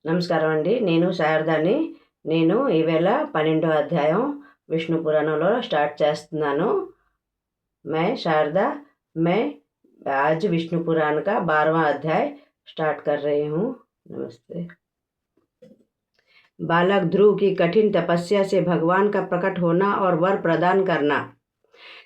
నమస్కారం అండి. నేను శారదాని. నేను ఈవేళ 12వ అధ్యాయం విష్ణు పురాణంలో స్టార్ట్ చేస్తున్నాను. मैं शारदा मैं आज विष्णु पुराण का 12वां अध्याय स्टार्ट कर रही हूँ। नमस्ते। बालक ध्रुव की कठिन तपस्या से भगवान का प्रकट होना और वर प्रदान करना।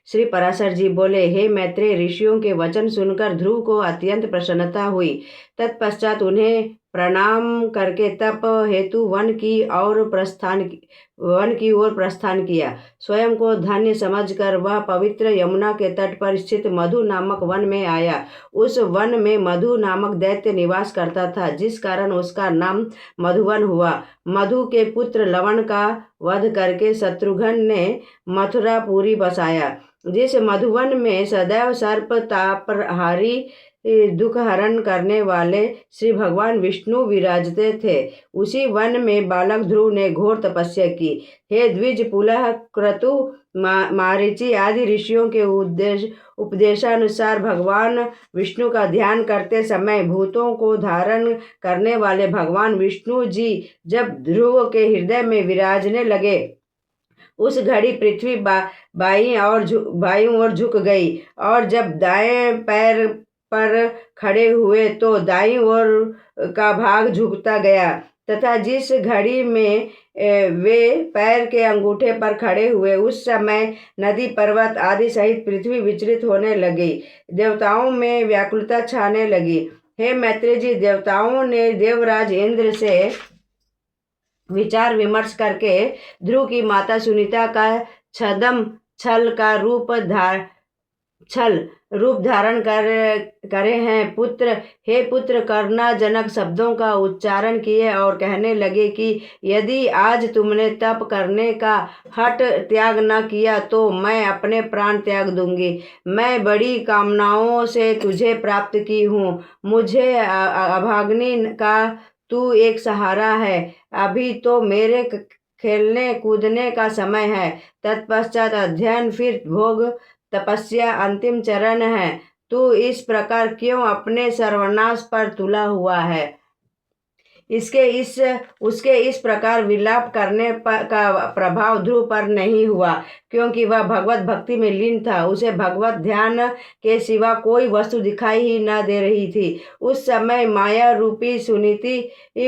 श्री पराशर जी बोले, हे मैत्रेय, ऋषियों के वचन सुनकर ध्रुव को अत्यंत प्रसन्नता हुई। तत्पश्चात उन्हें प्रणाम करके तप हेतु वन की ओर प्रस्थान किया। स्वयं को धन्य समझकर वह पवित्र यमुना के तट पर स्थित मधु नामक वन में आया। उस वन में मधु नामक दैत्य निवास करता था, जिस कारण उसका नाम मधुवन हुआ। मधु के पुत्र लवण का वध करके शत्रुघ्न ने मथुरापुरी बसाया। जिस मधुवन में सदैव सर्प तापहारी दुख हरण करने वाले श्री भगवान विष्णु विराजते थे, उसी वन में बालक ध्रुव ने घोर तपस्या की। हे द्विज, पुलह, क्रतु, मारीचि आदि ऋषियों के उपदेशानुसार भगवान विष्णु का ध्यान करते समय भूतों को धारण करने वाले भगवान विष्णु जी जब ध्रुव के हृदय में विराजने लगे, उस घड़ी पृथ्वी बाईं ओर झुक गई, और जब दाएं पैर पर खड़े हुए तो दाईं ओर का भाग झुकता गया, तथा जिस घड़ी में वे पैर के अंगूठे पर खड़े हुए, उस समय नदी, पर्वत आदि सहित पृथ्वी विचलित होने लगी। देवताओं में व्याकुलता छाने लगी। हे मैत्रेय जी, देवताओं ने देवराज इंद्र से विचार विमर्श करके ध्रुव की माता सुनीता का छल का रूप धारण करे हैं। हे पुत्र, करुणाजनक शब्दों का उच्चारण किए और कहने लगे कि यदि आज तुमने तप करने का हठ त्याग न किया तो मैं अपने प्राण त्याग दूंगी। मैं बड़ी कामनाओं से तुझे प्राप्त की हूँ। मुझे अभाग्नि का तू एक सहारा है। अभी तो मेरे खेलने कूदने का समय है। तत्पश्चात अध्ययन, फिर भोग, तपस्या अंतिम चरण है। तू इस प्रकार क्यों अपने सर्वनाश पर तुला हुआ है? उसके इस प्रकार विलाप करने का प्रभाव ध्रुव पर नहीं हुआ, क्योंकि वह भगवत भक्ति में लीन था। उसे भगवत ध्यान के सिवा कोई वस्तु दिखाई ही न दे रही थी। उस समय माया रूपी सुनीति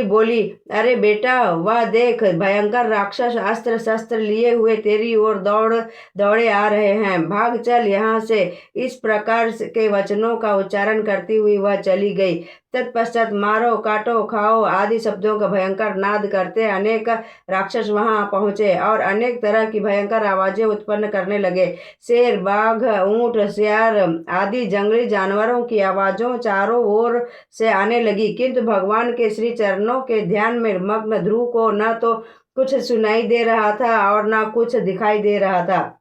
बोली, अरे बेटा, वह देख, भयंकर राक्षस अस्त्र शस्त्र लिए हुए तेरी ओर दौड़े आ रहे हैं। भाग चल यहाँ से। इस प्रकार के वचनों का उच्चारण करती हुई वह चली गई। तत्पश्चात मारो, काटो, खाओ आदि शब्दों का भयंकर नाद करते अनेक राक्षस वहां पहुंचे और अनेक तरह की भयंकर आवाजें उत्पन्न करने लगे। शेर, बाघ, ऊंट, सियार आदि जंगली जानवरों की आवाजों चारों ओर से आने लगी, किंतु भगवान के श्री चरणों के ध्यान में मग्न ध्रुव को न तो कुछ सुनाई दे रहा था और न कुछ दिखाई दे रहा था।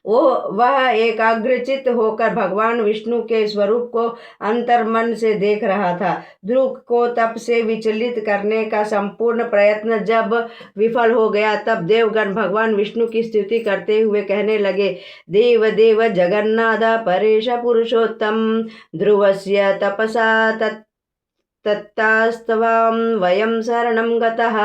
वह एकाग्रचित्त होकर भगवान विष्णु के स्वरूप को अंतर्मन से देख रहा था। ध्रुव को तप से विचलित करने का संपूर्ण प्रयत्न जब विफल हो गया, तब देवगण भगवान विष्णु की स्तुति करते हुए कहने लगे, देव देव जगन्नाथ परेश पुरुषोत्तम ध्रुवस्य तपसा तत्तास्तवाम वयम शरणम गतः।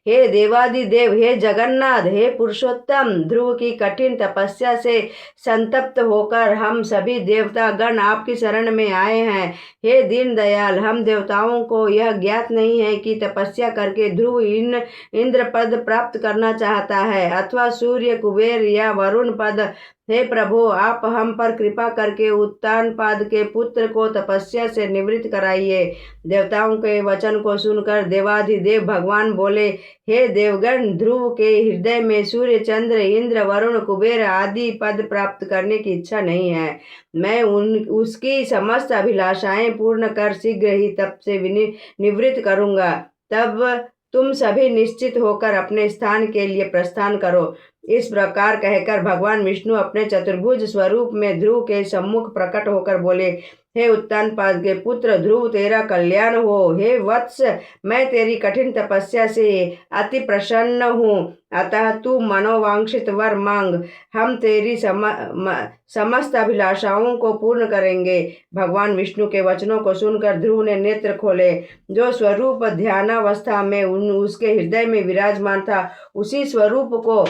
हे देवादिदेव, हे जगन्नाथ, हे पुरुषोत्तम, ध्रुव की कठिन तपस्या से संतप्त होकर हम सभी देवता गण आपकी शरण में आए हैं। हे दीन दयाल, हम देवताओं को यह ज्ञात नहीं है कि तपस्या करके ध्रुव इंद्र पद प्राप्त करना चाहता है अथवा सूर्य, कुबेर या वरुण पद। हे प्रभु, आप हम पर कृपा करके उत्तानपाद के पुत्र को तपस्या से निवृत्त कराइए। देवताओं के वचन को सुनकर देवाधिदेव भगवान बोले, हे देवगण, ध्रुव के हृदय में सूर्य, चंद्र, इंद्र, वरुण, कुबेर आदि पद प्राप्त करने की इच्छा नहीं है। मैं उसकी समस्त अभिलाषाएं पूर्ण कर शीघ्र ही तप से निवृत्त करूंगा। तब तुम सभी निश्चित होकर अपने स्थान के लिए प्रस्थान करो। इस प्रकार कहकर भगवान विष्णु अपने चतुर्भुज स्वरूप में ध्रुव के सम्मुख प्रकट होकर बोले, हे उत्तानपाद के पुत्र ध्रुव, तेरा कल्याण हो। हे वत्स, मैं तेरी कठिन तपस्या से अति प्रसन्न हूँ, अतः तू मनोवांछित वर मांग, हम तेरी समस्त अभिलाषाओं को पूर्ण करेंगे। भगवान विष्णु के वचनों को सुनकर ध्रुव ने नेत्र खोले। जो स्वरूप ध्यानावस्था में उसके हृदय में विराजमान था, उसी स्वरूप को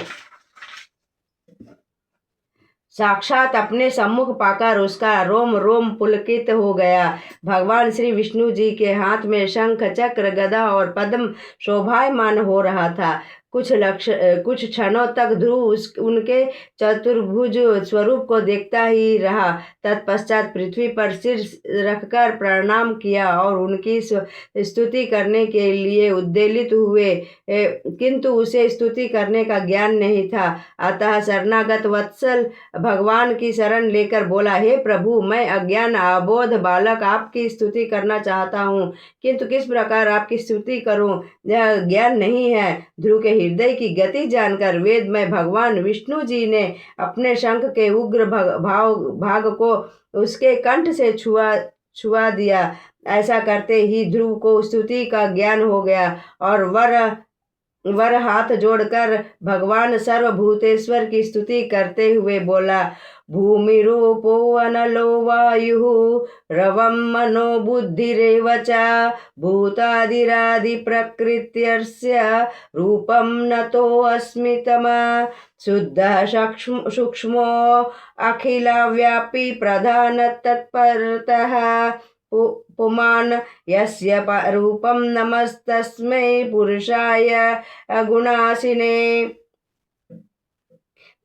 साक्षात अपने सम्मुख पाकर उसका रोम रोम पुलकित हो गया। भगवान श्री विष्णु जी के हाथ में शंख, चक्र, गदा और पद्म शोभायमान हो रहा था। कुछ क्षणों तक ध्रुव उनके चतुर्भुज स्वरूप को देखता ही रहा। तत्पश्चात पृथ्वी पर सिर रखकर प्रणाम किया और उनकी स्तुति करने के लिए उद्वेलित हुए, किंतु उसे स्तुति करने का ज्ञान नहीं था। अतः शरणागत वत्सल भगवान की शरण लेकर बोला, हे प्रभु, मैं अज्ञान अबोध बालक आपकी स्तुति करना चाहता हूँ, किंतु किस प्रकार आपकी स्तुति करूँ, यह ज्ञान नहीं है। ध्रुव के हृदय की गति जानकर वेदमय भगवान विष्णु जी ने अपने शंख के उग्र भाग को उसके कंठ से छुआ दिया। ऐसा करते ही ध्रुव को स्तुति का ज्ञान हो गया और वर हाथ जोड़कर भगवान सर्वभूतेश्वर की स्तुति करते हुए बोला, भूमि रूपो अनलो वायुः रवं मनो बुद्धिरेव च भूतादिरादि प्रकृत्यस्य रूपं नतो अस्मितमा शुद्धः सूक्ष्मो अखिलव्यापी प्रधान तत्परतः पुमान् यस्य रूपं नमस्तस्मै पुरुषाय गुणासिने।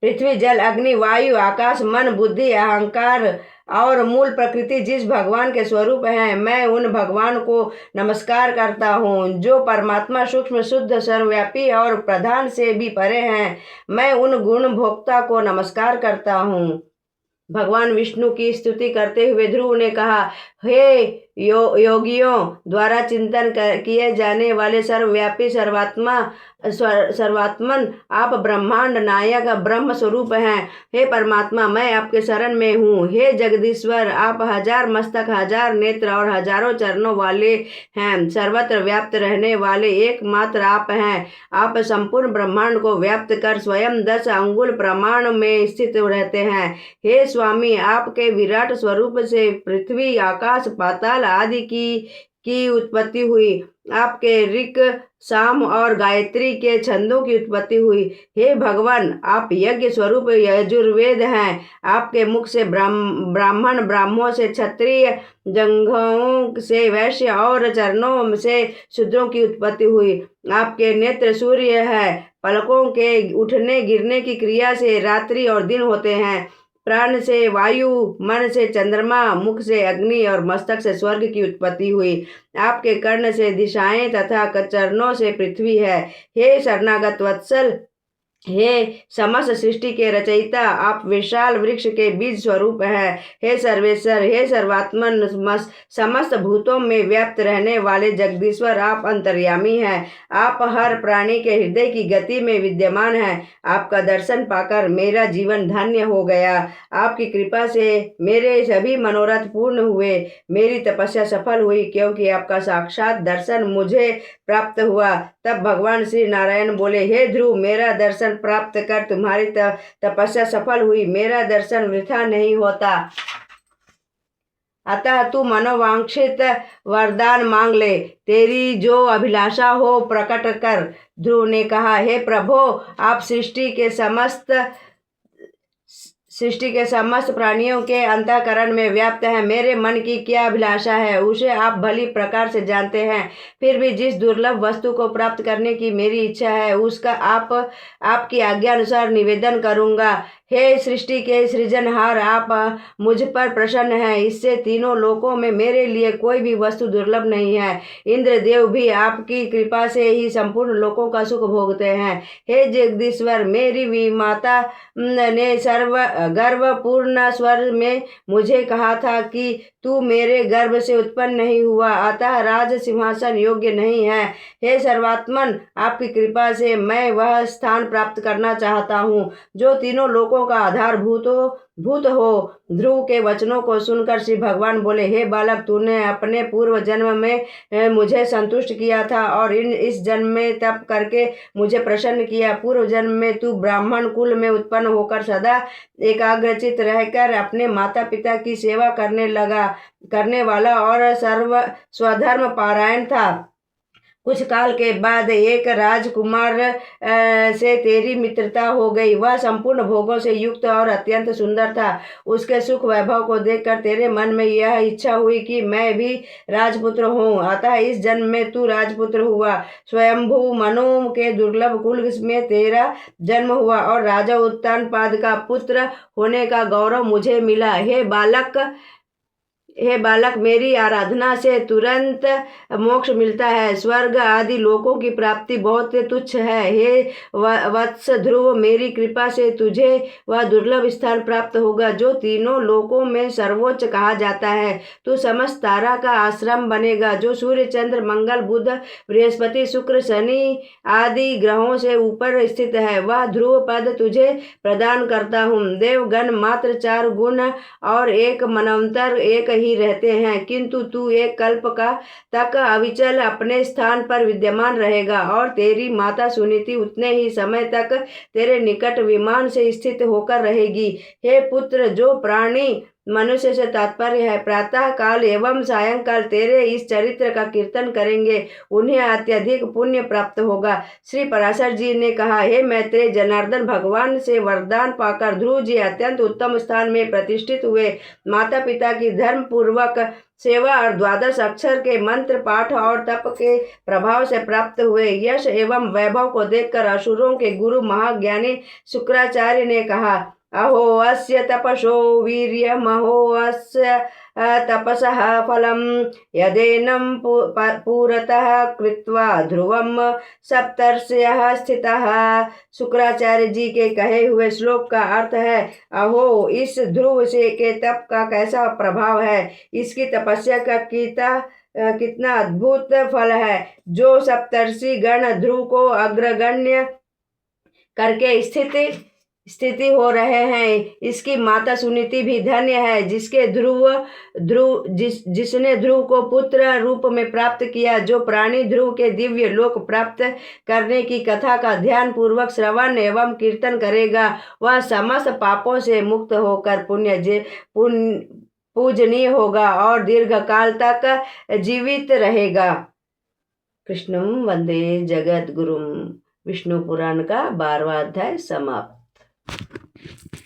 पृथ्वी, जल, अग्नि, वायु, आकाश, मन, बुद्धि, अहंकार और मूल प्रकृति जिस भगवान के स्वरूप हैं, मैं उन भगवान को नमस्कार करता हूँ जो परमात्मा सूक्ष्म, शुद्ध, सर्वव्यापी और प्रधान से भी परे हैं। मैं उन गुण भोक्ता को नमस्कार करता हूँ। भगवान विष्णु की स्तुति करते हुए ध्रुव ने कहा, हे योगियों द्वारा चिंतन किए जाने वाले सर्वव्यापी सर्वात्मन आप ब्रह्मांड नायक ब्रह्म स्वरूप हैं। हे परमात्मा, मैं आपके शरण में हूँ। हे जगदीश्वर, आप हजार मस्तक, हजार नेत्र और हजारों चरणों वाले हैं। सर्वत्र व्याप्त रहने वाले एकमात्र आप हैं। आप संपूर्ण ब्रह्मांड को व्याप्त कर स्वयं 10 अंगुल प्रमाण में स्थित रहते हैं। हे स्वामी, आपके विराट स्वरूप से पृथ्वी, आकाश, पाताल आदि की उत्पत्ति हुई। आपके ऋक, साम और गायत्री के छंदों की उत्पत्ति हुई। हे भगवान, आप यज्ञ स्वरूप यजुर्वेद हैं। आपके मुख से ब्राह्मण, ब्राह्मणों से क्षत्रिय, जंघों से वैश्य और चरणों से शूद्रों की उत्पत्ति हुई। आपके नेत्र सूर्य है। पलकों के उठने गिरने की क्रिया से रात्रि और दिन होते हैं। प्राण से वायु, मन से चंद्रमा, मुख से अग्नि और मस्तक से स्वर्ग की उत्पत्ति हुई। आपके कर्ण से दिशाएं तथा चरणों से पृथ्वी है। हे शरणागत वत्सल, हे समस्त सृष्टि के रचयिता, आप विशाल वृक्ष के बीज स्वरूप हैं। हे सर्वेश्वर, हे सर्वात्मन, समस्त भूतों में व्याप्त रहने वाले जगदीश्वर, आप अंतर्यामी हैं। आप हर प्राणी के हृदय की गति में विद्यमान हैं। आपका दर्शन पाकर मेरा जीवन धन्य हो गया। आपकी कृपा से मेरे सभी मनोरथ पूर्ण हुए। मेरी तपस्या सफल हुई, क्योंकि आपका साक्षात दर्शन मुझे प्राप्त हुआ। तब भगवान श्री नारायण बोले, हे ध्रुव, मेरा दर्शन प्राप्त कर तुम्हारी तपस्या सफल हुई। मेरा दर्शन वृथा नहीं होता, अतः तू मनोवांछित वरदान मांग ले। तेरी जो अभिलाषा हो प्रकट कर। ध्रुव ने कहा, हे प्रभो, आप सृष्टि के समस्त प्राणियों के अंतःकरण में व्याप्त हैं। मेरे मन की क्या अभिलाषा है उसे आप भली प्रकार से जानते हैं। फिर भी जिस दुर्लभ वस्तु को प्राप्त करने की मेरी इच्छा है, उसका आपकी आज्ञा अनुसार निवेदन करूंगा। हे सृष्टि के सृजनहार, आप मुझ पर प्रसन्न हैं। इससे तीनों लोकों में मेरे लिए कोई भी वस्तु दुर्लभ नहीं है। इंद्रदेव भी आपकी कृपा से ही संपूर्ण लोकों का सुख भोगते हैं। हे जगदीश्वर, मेरी विमाता ने गर्वपूर्ण स्वर में मुझे कहा था कि तू मेरे गर्भ से उत्पन्न नहीं हुआ, अतः राज सिंहासन योग्य नहीं है। हे सर्वात्मन, आपकी कृपा से मैं वह स्थान प्राप्त करना चाहता हूँ जो तीनों लोकों का आधारभूत हो। भूत हो। ध्रुव के वचनों को सुनकर श्री भगवान बोले, हे बालक, तूने अपने पूर्व जन्म में मुझे संतुष्ट किया था और इस जन्म में तप करके मुझे प्रसन्न किया। पूर्व जन्म में तू ब्राह्मण कुल में उत्पन्न होकर सदा एकाग्रचित रहकर अपने माता पिता की सेवा करने वाला और स्वधर्म पारायण था। कुछ काल के बाद एक राजकुमार से तेरी मित्रता हो गई। वह संपूर्ण भोगों से युक्त और अत्यंत सुंदर था। उसके सुख वैभव को देखकर तेरे मन में यह इच्छा हुई कि मैं भी राजपुत्र हूँ। अतः इस जन्म में तू राजपुत्र हुआ। स्वयंभू मनु के दुर्लभ कुल में तेरा जन्म हुआ और राजा उत्तानपाद का पुत्र होने का गौरव मुझे मिला। हे बालक, मेरी आराधना से तुरंत मोक्ष मिलता है। स्वर्ग आदि लोकों की प्राप्ति बहुत तुच्छ है। हे वत्स ध्रुव, मेरी कृपा से तुझे वह दुर्लभ स्थान प्राप्त होगा जो तीनों लोकों में सर्वोच्च कहा जाता है। तू समस्त तारा का आश्रम बनेगा जो सूर्य, चंद्र, मंगल, बुध, बृहस्पति, शुक्र, शनि आदि ग्रहों से ऊपर स्थित है। वह ध्रुव पद तुझे प्रदान करता हूँ। देवगण मात्र 4 गुण और 1 मनवंतर एक ही रहते हैं, किंतु तू एक कल्प का तक अविचल अपने स्थान पर विद्यमान रहेगा और तेरी माता सुनीति उतने ही समय तक तेरे निकट विमान से स्थित होकर रहेगी। हे पुत्र, जो प्राणी मनुष्य से तात्पर्य है, प्रातः काल एवं सायंकाल तेरे इस चरित्र का कीर्तन करेंगे, उन्हें अत्यधिक पुण्य प्राप्त होगा। श्री पराशर जी ने कहा, हे मैत्रेय, जनार्दन भगवान से वरदान पाकर ध्रुव जी अत्यंत उत्तम स्थान में प्रतिष्ठित हुए। माता पिता की धर्म पूर्वक सेवा और 12 अक्षर के मंत्र पाठ और तप के प्रभाव से प्राप्त हुए यश एवं वैभव को देखकर असुरों के गुरु महाज्ञानी शुक्राचार्य ने कहा, अहो अस्य तपसो वीर्यमहो अस्य तपसः फलम यदेनं पुरतः कृत्वा ध्रुवम सप्तर्षयः स्थितः। शुक्राचार्य जी के कहे हुए श्लोक का अर्थ है, अहो, इस ध्रुव से के तप का कैसा प्रभाव है, इसकी तपस्या का कितना अद्भुत फल है। जो सप्तर्षि गण ध्रुव को अग्रगण्य करके स्थिति हो रहे हैं, इसकी माता सुनीति भी धन्य है, जिसने ध्रुव को पुत्र रूप में प्राप्त किया। जो प्राणी ध्रुव के दिव्य लोक प्राप्त करने की कथा का ध्यान पूर्वक श्रवण एवं कीर्तन करेगा, वह समस्त पापों से मुक्त होकर पूजनीय होगा और दीर्घ काल तक जीवित रहेगा। कृष्णं वंदे जगद्गुरुं। विष्णु पुराण का 12वां अध्याय समाप्त।